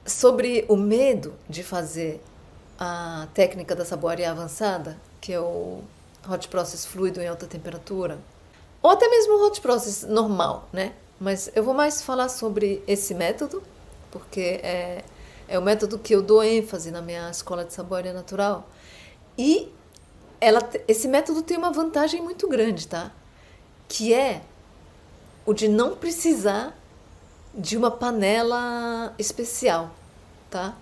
Sobre o medo de fazer a técnica da saboaria avançada, que é o hot process fluido em alta temperatura, ou até mesmo o hot process normal, né? Mas eu vou mais falar sobre esse método, porque é o método que eu dou ênfase na minha escola de saboaria natural. E esse método tem uma vantagem muito grande, tá? Que é o de não precisar de uma panela especial, tá?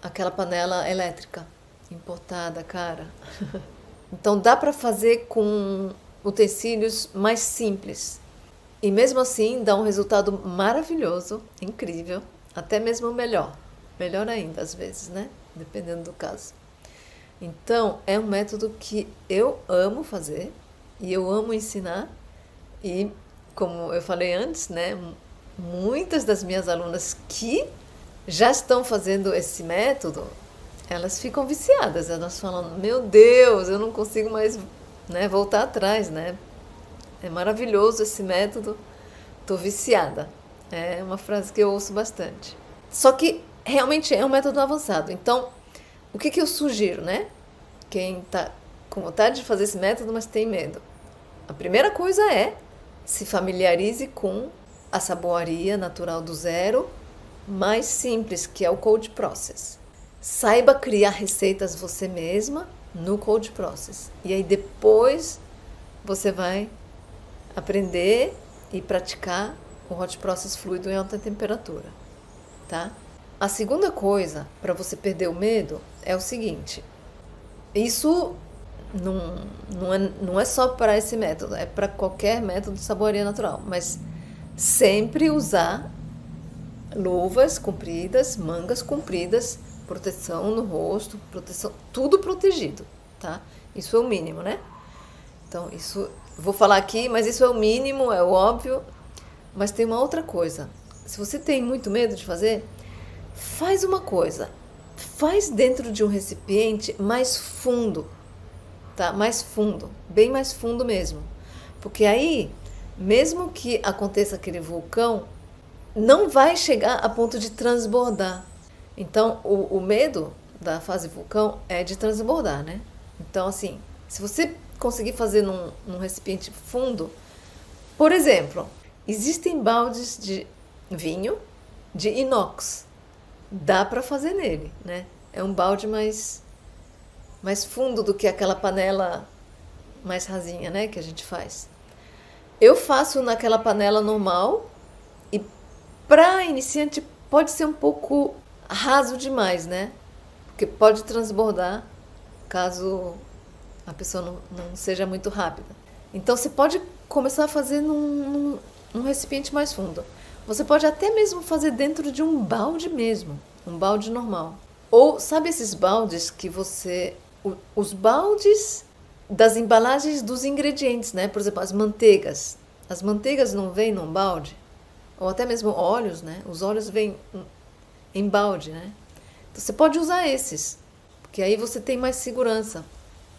Aquela panela elétrica, importada, cara. Então dá para fazer com utensílios mais simples. E mesmo assim dá um resultado maravilhoso, incrível, até mesmo melhor. Melhor ainda às vezes, né? Dependendo do caso. Então é um método que eu amo fazer e eu amo ensinar. E como eu falei antes, né? Muitas das minhas alunas que já estão fazendo esse método, elas ficam viciadas, elas falam, meu Deus, eu não consigo mais, né, voltar atrás, né? É maravilhoso esse método, tô viciada. É uma frase que eu ouço bastante. Só que realmente é um método avançado. Então, o que eu sugiro, né? Quem tá com vontade de fazer esse método, mas tem medo. A primeira coisa é se familiarize com a saboaria natural do zero, mais simples, que é o cold process. Saiba criar receitas você mesma no cold process. E aí depois você vai aprender e praticar o hot process fluido em alta temperatura, tá? A segunda coisa para você perder o medo é o seguinte: isso não é só para esse método, é para qualquer método de saboaria natural, mas sempre usar luvas compridas, mangas compridas, proteção no rosto, proteção, tudo protegido, tá? Isso é o mínimo, né? Então, isso vou falar aqui, mas isso é o mínimo, é o óbvio. Mas tem uma outra coisa. Se você tem muito medo de fazer, faz uma coisa. Faz dentro de um recipiente mais fundo, tá? Mais fundo, bem mais fundo mesmo. Porque aí, mesmo que aconteça aquele vulcão, não vai chegar a ponto de transbordar. Então, o medo da fase vulcão é de transbordar, né? Então, assim, se você conseguir fazer num recipiente fundo, por exemplo, existem baldes de vinho de inox. Dá para fazer nele, né? É um balde mais fundo do que aquela panela mais rasinha, né, que a gente faz. Eu faço naquela panela normal e para iniciante pode ser um pouco raso demais, né? Porque pode transbordar caso a pessoa não seja muito rápida. Então você pode começar a fazer num recipiente mais fundo. Você pode até mesmo fazer dentro de um balde mesmo, um balde normal. Ou sabe esses baldes que você... Os baldes das embalagens dos ingredientes, né? Por exemplo, as manteigas. As manteigas não vêm num balde? Ou até mesmo óleos, né? Os óleos vêm em balde, né? Então você pode usar esses, porque aí você tem mais segurança.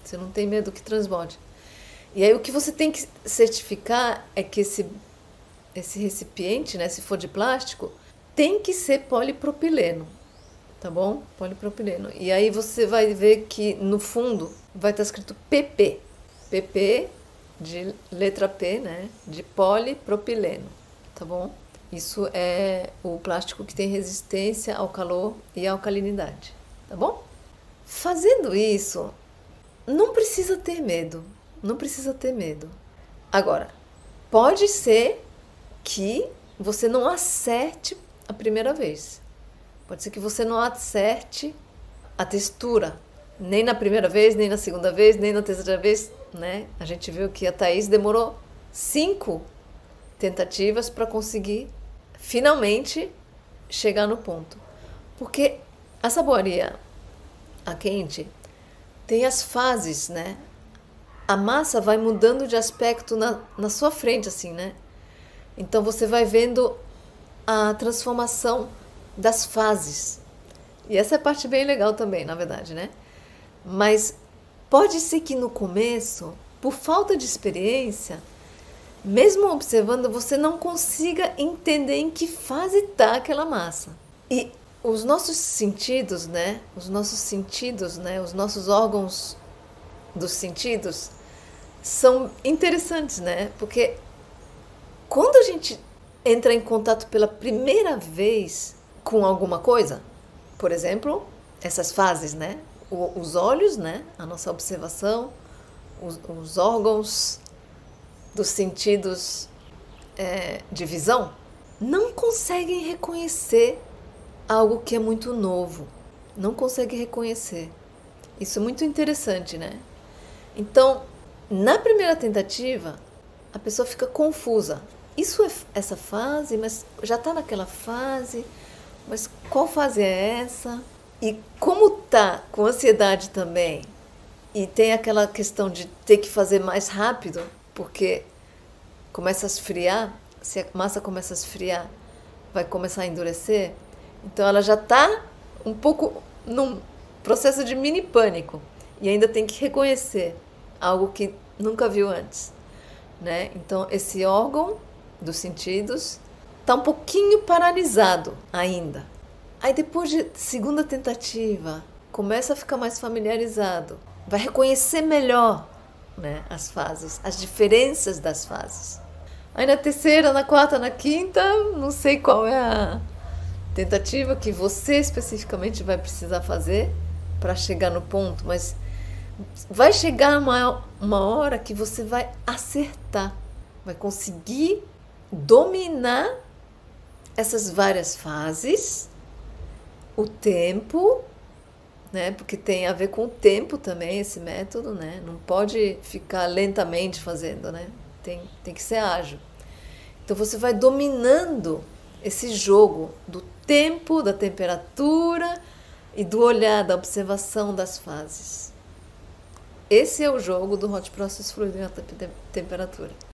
Você não tem medo que transborde. E aí o que você tem que certificar é que esse recipiente, né, se for de plástico, tem que ser polipropileno, tá bom? Polipropileno. E aí você vai ver que no fundo vai estar escrito PP. PP de letra P, né, de polipropileno, tá bom? Isso é o plástico que tem resistência ao calor e à alcalinidade, tá bom? Fazendo isso, não precisa ter medo, não precisa ter medo. Agora, pode ser que você não acerte a primeira vez. Pode ser que você não acerte a textura, nem na primeira vez, nem na segunda vez, nem na terceira vez, né? A gente viu que a Thaís demorou 5 tentativas para conseguir finalmente chegar no ponto. Porque a saboaria a quente tem as fases, né? A massa vai mudando de aspecto na sua frente, assim, né? Então você vai vendo a transformação das fases. E essa é a parte bem legal também, na verdade, né? Mas pode ser que no começo, por falta de experiência, mesmo observando, você não consiga entender em que fase está aquela massa. E os nossos sentidos, né? Os nossos sentidos, né? Os nossos órgãos dos sentidos são interessantes, né? Porque quando a gente entra em contato pela primeira vez com alguma coisa, por exemplo, essas fases, né? Os olhos, né? A nossa observação, os órgãos dos sentidos de visão, não conseguem reconhecer algo que é muito novo. Não conseguem reconhecer. Isso é muito interessante, né? Então, na primeira tentativa, a pessoa fica confusa. Isso é essa fase, mas já está naquela fase, mas qual fase é essa? E como tá com ansiedade também, e tem aquela questão de ter que fazer mais rápido, porque começa a esfriar, se a massa começa a esfriar, vai começar a endurecer. Então ela já está um pouco num processo de mini pânico e ainda tem que reconhecer algo que nunca viu antes, né? Então esse órgão dos sentidos está um pouquinho paralisado ainda. Aí depois de segunda tentativa, começa a ficar mais familiarizado, vai reconhecer melhor, né, as fases, as diferenças das fases. Aí na terceira, na quarta, na quinta, não sei qual é a tentativa que você especificamente vai precisar fazer para chegar no ponto, mas vai chegar uma hora que você vai acertar, vai conseguir dominar essas várias fases, o tempo, né? Porque tem a ver com o tempo também esse método, né? Não pode ficar lentamente fazendo, né? Tem que ser ágil. Então você vai dominando esse jogo do tempo, da temperatura e do olhar, da observação das fases. Esse é o jogo do Hot Process Fluid em alta temperatura.